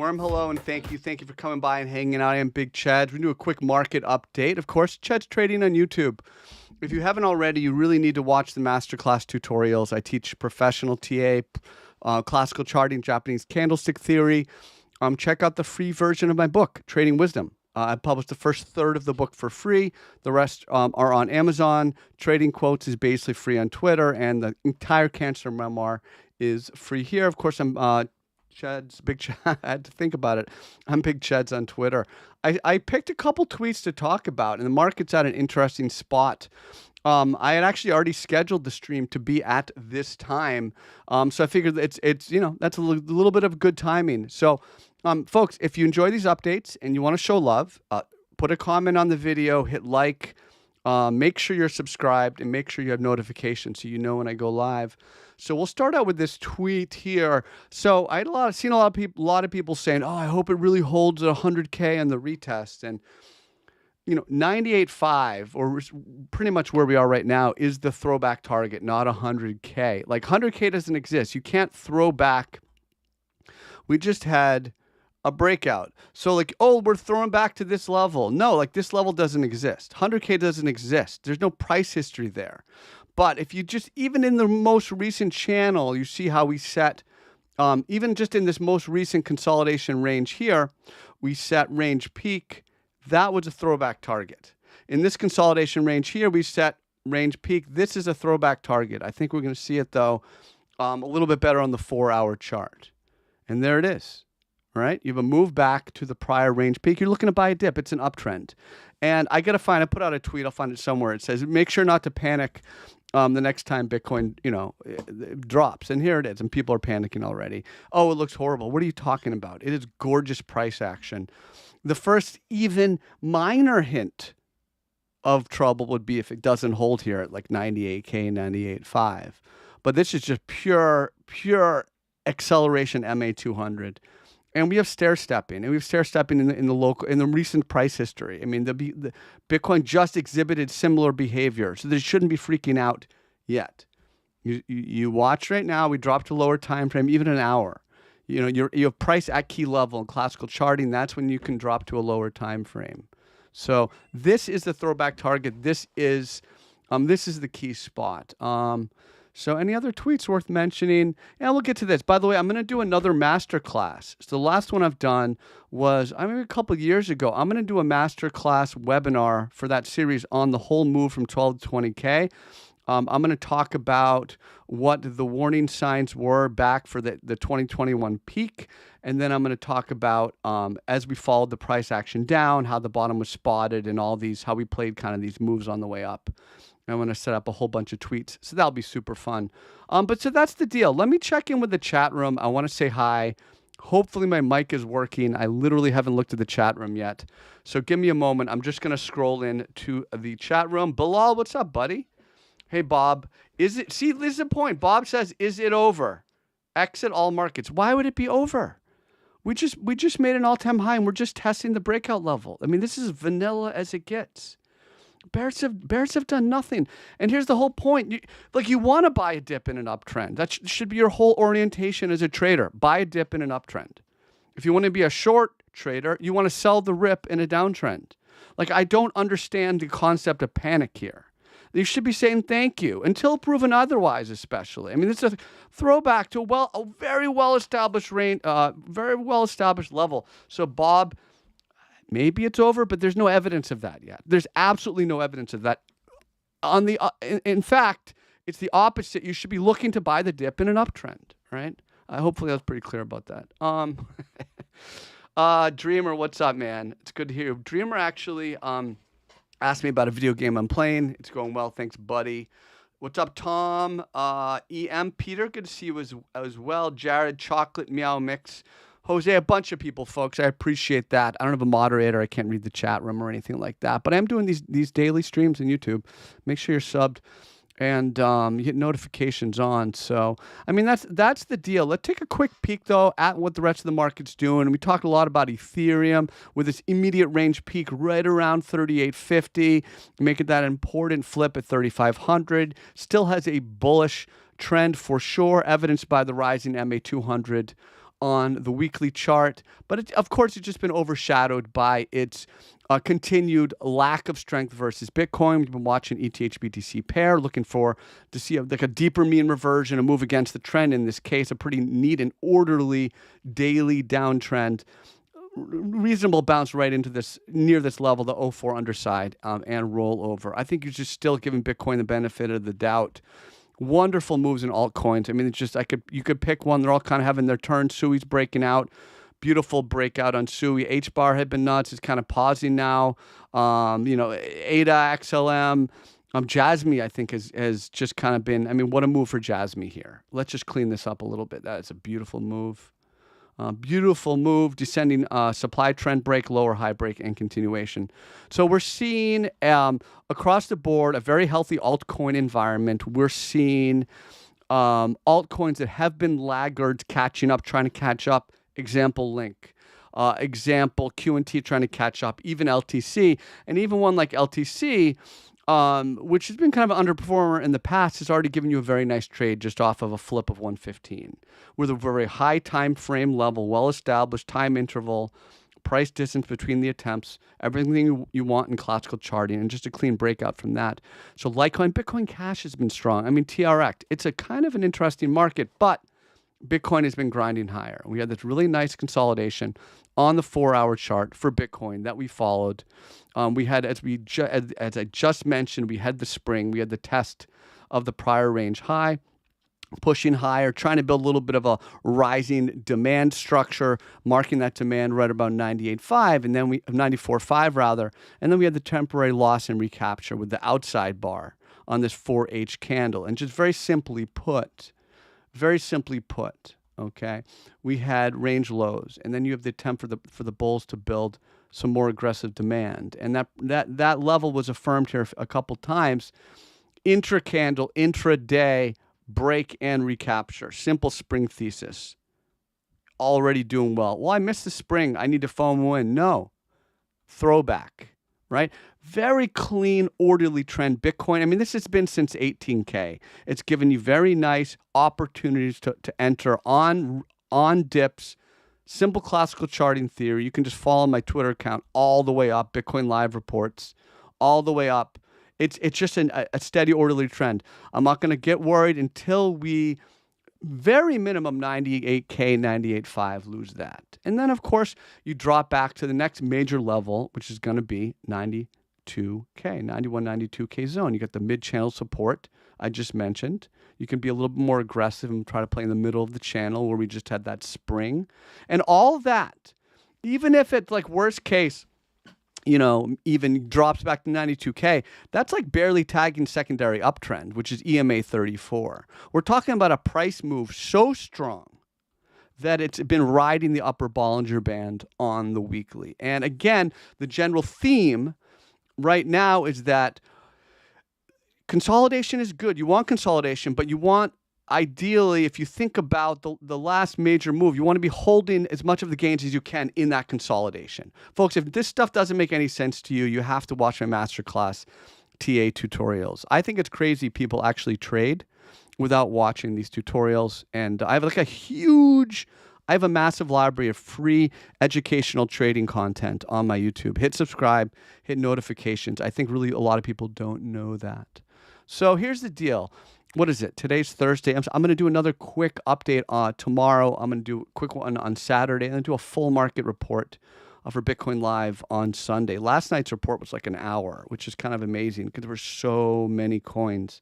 Warm hello and thank you. Thank you for coming by and hanging out. I am Big Cheds. We do a quick market update. Of course, Cheds trading on YouTube. If you haven't already, you really need to watch the Masterclass tutorials. I teach professional TA, classical charting, Japanese candlestick theory. Check out the free version of my book, Trading Wisdom. I published the first third of the book for free. The rest are on Amazon. Trading Quotes is basically free on Twitter, and the entire Cancer Memoir is free here. Of course, I'm Cheds, Big Cheds. I had to think about it. I'm Big Cheds on Twitter. I picked a couple tweets to talk about, and the market's at an interesting spot. I had actually already scheduled the stream to be at this time, so I figured it's that's a little bit of good timing. So, folks, if you enjoy these updates and you want to show love, put a comment on the video, hit like, make sure you're subscribed, and make sure you have notifications so you know when I go live. So we'll start out with this tweet here. So I had seen a lot of people saying, "Oh, I hope it really holds at 100K on the retest." And 98.5, or pretty much where we are right now, is the throwback target, not 100K. Like 100K doesn't exist. You can't throw back. We just had a breakout. So like, oh, we're throwing back to this level. No, like this level doesn't exist. 100K doesn't exist. There's no price history there. But if you just, even in the most recent channel, you see how we set, even just in this most recent consolidation range here, we set range peak. That was a throwback target. In this consolidation range here, we set range peak. This is a throwback target. I think we're going to see it, though, a little bit better on the 4-hour chart. And there it is. All right, you have a move back to the prior range peak. You're looking to buy a dip. It's an uptrend. And I put out a tweet. I'll find it somewhere. It says, make sure not to panic the next time Bitcoin, it drops. And here it is. And people are panicking already. Oh, it looks horrible. What are you talking about? It is gorgeous price action. The first even minor hint of trouble would be if it doesn't hold here at like 98K, 98.5. But this is just pure acceleration MA200. And we have stair-stepping, and we have stair-stepping in the recent price history. I mean, the Bitcoin just exhibited similar behavior, so they shouldn't be freaking out yet. You watch right now. We dropped to lower time frame, even an hour. You have price at key level in classical charting. That's when you can drop to a lower time frame. So this is the throwback target. This is the key spot. So any other tweets worth mentioning? And we'll get to this. By the way, I'm going to do another masterclass. So the last one I've done was, a couple of years ago. I'm going to do a masterclass webinar for that series on the whole move from 12 to 20K. I'm going to talk about what the warning signs were back for the 2021 peak. And then I'm going to talk about, as we followed the price action down, how the bottom was spotted and all these, how we played kind of these moves on the way up. I'm going to set up a whole bunch of tweets. So that'll be super fun. But so that's the deal. Let me check in with the chat room. I want to say hi. Hopefully my mic is working. I literally haven't looked at the chat room yet. So give me a moment. I'm just going to scroll in to the chat room. Bilal, what's up, buddy? Hey, Bob. See, this is the point. Bob says, is it over? Exit all markets. Why would it be over? We just made an all-time high, and we're just testing the breakout level. I mean, this is vanilla as it gets. Bears have done nothing. And here's the whole point. You want to buy a dip in an uptrend. That should be your whole orientation as a trader. Buy a dip in an uptrend. If you want to be a short trader, you want to sell the rip in a downtrend. I don't understand the concept of panic here. You should be saying thank you until proven otherwise, especially. I mean, it's a throwback to a very well-established range, very well-established level. So, Bob, maybe it's over, but there's no evidence of that yet. There's absolutely no evidence of that. In fact, it's the opposite. You should be looking to buy the dip in an uptrend, right? Hopefully, I was pretty clear about that. Dreamer, what's up, man? It's good to hear you. Dreamer actually asked me about a video game I'm playing. It's going well. Thanks, buddy. What's up, Tom? EM, Peter, good to see you as well. Jared, Chocolate, Meow Mix. Jose, a bunch of people, folks. I appreciate that. I don't have a moderator. I can't read the chat room or anything like that. But I am doing these daily streams on YouTube. Make sure you're subbed and you get notifications on. So, I mean, that's the deal. Let's take a quick peek, though, at what the rest of the market's doing. We talked a lot about Ethereum with this immediate range peak right around 3850, making that important flip at 3500. Still has a bullish trend for sure, evidenced by the rising MA200. on the weekly chart. But of course, it's just been overshadowed by its continued lack of strength versus Bitcoin. We've been watching ETH BTC pair, looking to see like a deeper mean reversion, a move against the trend. In this case, a pretty neat and orderly daily downtrend. Reasonable bounce right into near this level, the 04 underside, and roll over. I think you're just still giving Bitcoin the benefit of the doubt. Wonderful moves in altcoins. I mean, it's just you could pick one. They're all kind of having their turn. Sui's breaking out. Breakout on Sui. H-bar had been nuts. It's kind of pausing now. ADA, XLM. Jasmy, I think, has just kind of been, I mean, what a move for Jasmy here. Let's just clean this up a little bit. That's a beautiful move. Beautiful move, descending supply trend break, lower high break, and continuation. So we're seeing across the board a very healthy altcoin environment. We're seeing altcoins that have been laggards trying to catch up. Example Link, example Q&T trying to catch up, even LTC, and even one like LTC, which has been kind of an underperformer in the past, has already given you a very nice trade just off of a flip of 115, with a very high time frame level, well-established time interval, price distance between the attempts, everything you want in classical charting, and just a clean breakout from that. So Litecoin, Bitcoin Cash has been strong. I mean, TRX, it's a kind of an interesting market, but Bitcoin has been grinding higher. We had this really nice consolidation on the 4-hour chart for Bitcoin that we followed. We had, as I just mentioned, we had the spring. We had the test of the prior range high, pushing higher, trying to build a little bit of a rising demand structure, marking that demand right about 98.5, and then 94.5 rather, and then we had the temporary loss and recapture with the outside bar on this 4H candle. And just very simply put, okay, we had range lows, and then you have the attempt for the bulls to build some more aggressive demand, and that level was affirmed here a couple times. Intra-candle, intra-day, break and recapture. Simple spring thesis. Already doing well. Well, I missed the spring. I need to FOMO in. No. Throwback, right? Very clean, orderly trend. Bitcoin, I mean, this has been since 18K. It's given you very nice opportunities to enter on dips. Simple classical charting theory. You can just follow my Twitter account all the way up. Bitcoin Live reports all the way up. It's just a steady, orderly trend. I'm not going to get worried until we, very minimum 98K, 98.5, lose that. And then, of course, you drop back to the next major level, which is going to be 92K, 91, 92K zone. You got the mid-channel support I just mentioned. You can be a little bit more aggressive and try to play in the middle of the channel where we just had that spring. And all that, even if it's like worst case, even drops back to 92K, that's like barely tagging secondary uptrend, which is EMA 34. We're talking about a price move so strong that it's been riding the upper Bollinger Band on the weekly. And again, the general theme right now is that consolidation is good. You want consolidation, but you want, ideally, if you think about the last major move, you want to be holding as much of the gains as you can in that consolidation. Folks, if this stuff doesn't make any sense to you, you have to watch my Masterclass TA tutorials. I think it's crazy people actually trade without watching these tutorials. And I have I have a massive library of free educational trading content on my YouTube. Hit subscribe, hit notifications. I think really a lot of people don't know that. So here's the deal. What is it? Today's Thursday. I'm going to do another quick update tomorrow. I'm going to do a quick one on Saturday, and then do a full market report for Bitcoin Live on Sunday. Last night's report was like an hour, which is kind of amazing because there were so many coins.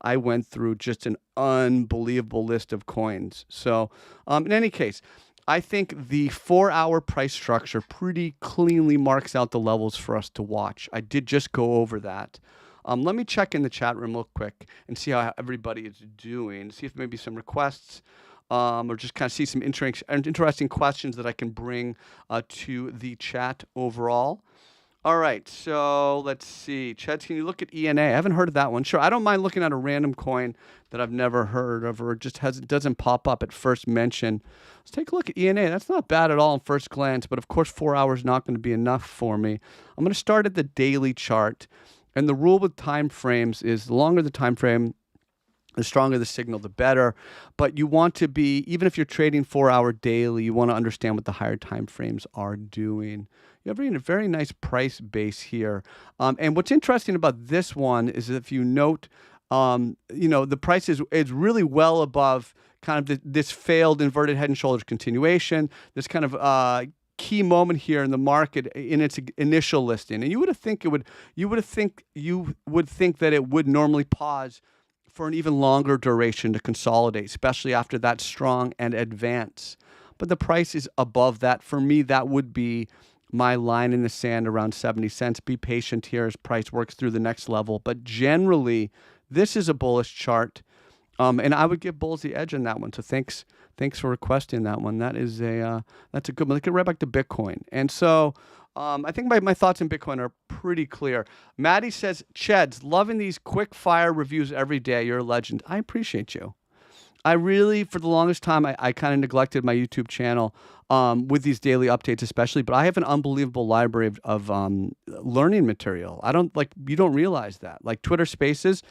I went through just an unbelievable list of coins. So in any case, I think the 4-hour price structure pretty cleanly marks out the levels for us to watch. I did just go over that. Let me check in the chat room real quick and see how everybody is doing. See if maybe some requests or just kind of see some interesting questions that I can bring to the chat overall. All right, so let's see. Cheds, can you look at ENA? I haven't heard of that one. Sure, I don't mind looking at a random coin that I've never heard of or just doesn't pop up at first mention. Let's take a look at ENA. That's not bad at all on first glance, but of course 4 hours is not going to be enough for me. I'm going to start at the daily chart. And the rule with time frames is the longer the time frame, The stronger the signal, the better. But you want to be, even if you're trading 4-hour daily, you want to understand what the higher time frames are doing. You have a very nice price base here. And what's interesting about this one is if you note, the price is really well above kind of this failed inverted head and shoulders continuation, this kind of key moment here in the market in its initial listing. And you would think that it would normally pause for an even longer duration to consolidate, especially after that strong and advance. But the price is above that. For me, that would be my line in the sand around 70 cents. Be patient here as price works through the next level. But generally, this is a bullish chart. And I would give bulls the edge on that one. So thanks for requesting that one. That's a good one. Let's get right back to Bitcoin. And so I think my thoughts on Bitcoin are pretty clear. Maddie says, Cheds, loving these quick fire reviews every day. You're a legend. I appreciate you. I really, for the longest time, I kind of neglected my YouTube channel with these daily updates especially, but I have an unbelievable library of learning material. You don't realize that. Like Twitter Spaces,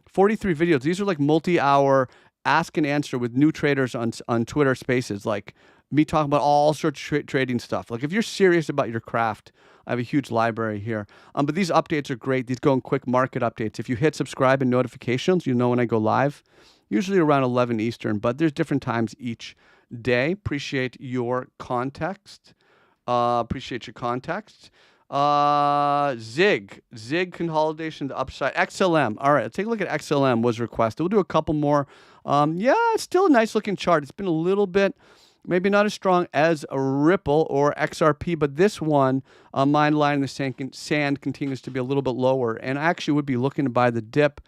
43 videos. These are like multi-hour ask and answer with new traders on Twitter Spaces, like me talking about all sorts of trading stuff. Like if you're serious about your craft, I have a huge library here. But these updates are great. These go in quick market updates. If you hit subscribe and notifications, you know when I go live, usually around 11 Eastern, but there's different times each day. Appreciate your context. Zig consolidation to upside. XLM. All right, let's take a look at XLM was requested. We'll do a couple more. It's still a nice looking chart. It's been a little bit, maybe not as strong as a Ripple or XRP, but this one, my line in the sand continues to be a little bit lower. And I actually would be looking to buy the dip.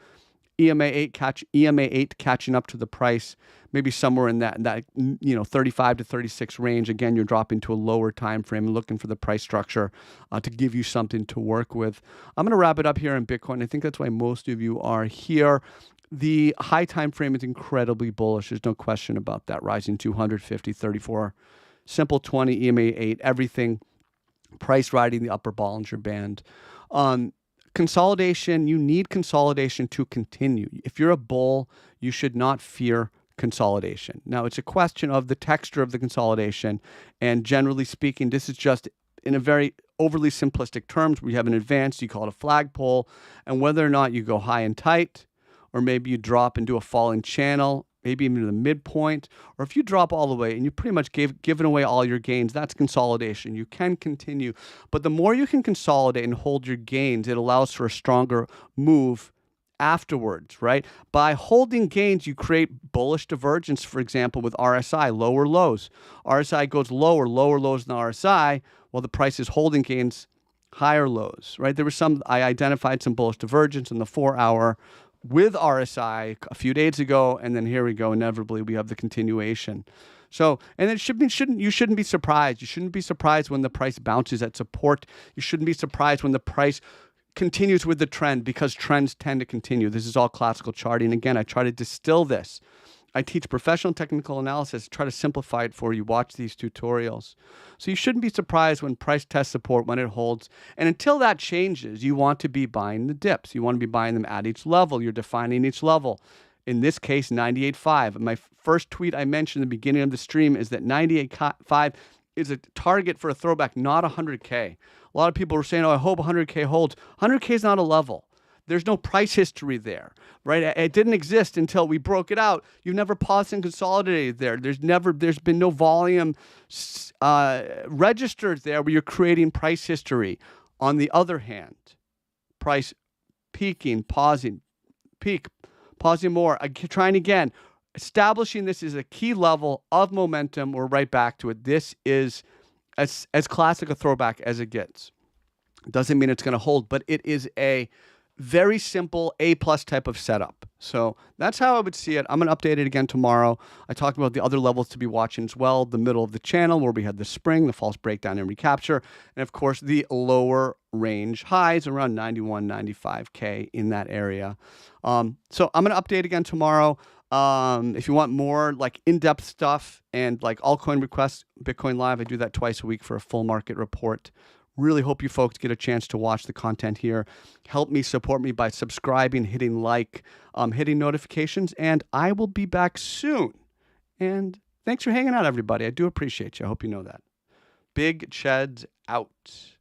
EMA 8 catching up to the price, maybe somewhere in that 35 to 36 range. Again, you're dropping to a lower time frame and looking for the price structure to give you something to work with. I'm going to wrap it up here in Bitcoin. I think that's why most of you are here. The high time frame is incredibly bullish. There's no question about that. Rising 250, 34, simple 20, EMA 8, everything. Price riding the upper Bollinger Band. Consolidation, you need consolidation to continue. If you're a bull, you should not fear consolidation. Now, it's a question of the texture of the consolidation, and generally speaking, this is just in a very overly simplistic terms. We have an advance, you call it a flagpole, and whether or not you go high and tight, or maybe you drop into a falling channel, maybe even to the midpoint, or if you drop all the way and you pretty much given away all your gains, that's consolidation. You can continue. But the more you can consolidate and hold your gains, it allows for a stronger move afterwards, right? By holding gains, you create bullish divergence, for example, with RSI, lower lows. RSI goes lower lows than RSI, while the price is holding gains, higher lows, right? I identified some bullish divergence in the 4-hour with RSI a few days ago, and then here we go. Inevitably, we have the continuation. So, and you shouldn't be surprised. You shouldn't be surprised when the price bounces at support. You shouldn't be surprised when the price continues with the trend, because trends tend to continue. This is all classical charting. Again, I try to distill this. I teach professional technical analysis, try to simplify it for you. Watch these tutorials. So you shouldn't be surprised when price tests support, when it holds. And until that changes, you want to be buying the dips. You want to be buying them at each level. You're defining each level. In this case, 98.5. My first tweet I mentioned in the beginning of the stream is that 98.5 is a target for a throwback, not 100K. A lot of people were saying, I hope 100K holds. 100K is not a level. There's no price history there, right? It didn't exist until we broke it out. You've never paused and consolidated there. There's been no volume registered there where you're creating price history. On the other hand, price peaking, pausing, peak, pausing more, trying again. Establishing this is a key level of momentum. We're right back to it. This is as classic a throwback as it gets. Doesn't mean it's going to hold, but it is a very simple A+ type of setup. So that's how I would see it. I'm going to update it again tomorrow. I talked about the other levels to be watching as well. The middle of the channel where we had the spring, the false breakdown and recapture. And of course, the lower range highs around 91, 95K in that area. So I'm going to update again tomorrow. If you want more like in-depth stuff and like altcoin requests, Bitcoin Live, I do that twice a week for a full market report. Really hope you folks get a chance to watch the content here. Help me, support me by subscribing, hitting like, hitting notifications, and I will be back soon. And thanks for hanging out, everybody. I do appreciate you. I hope you know that. Big Cheds out.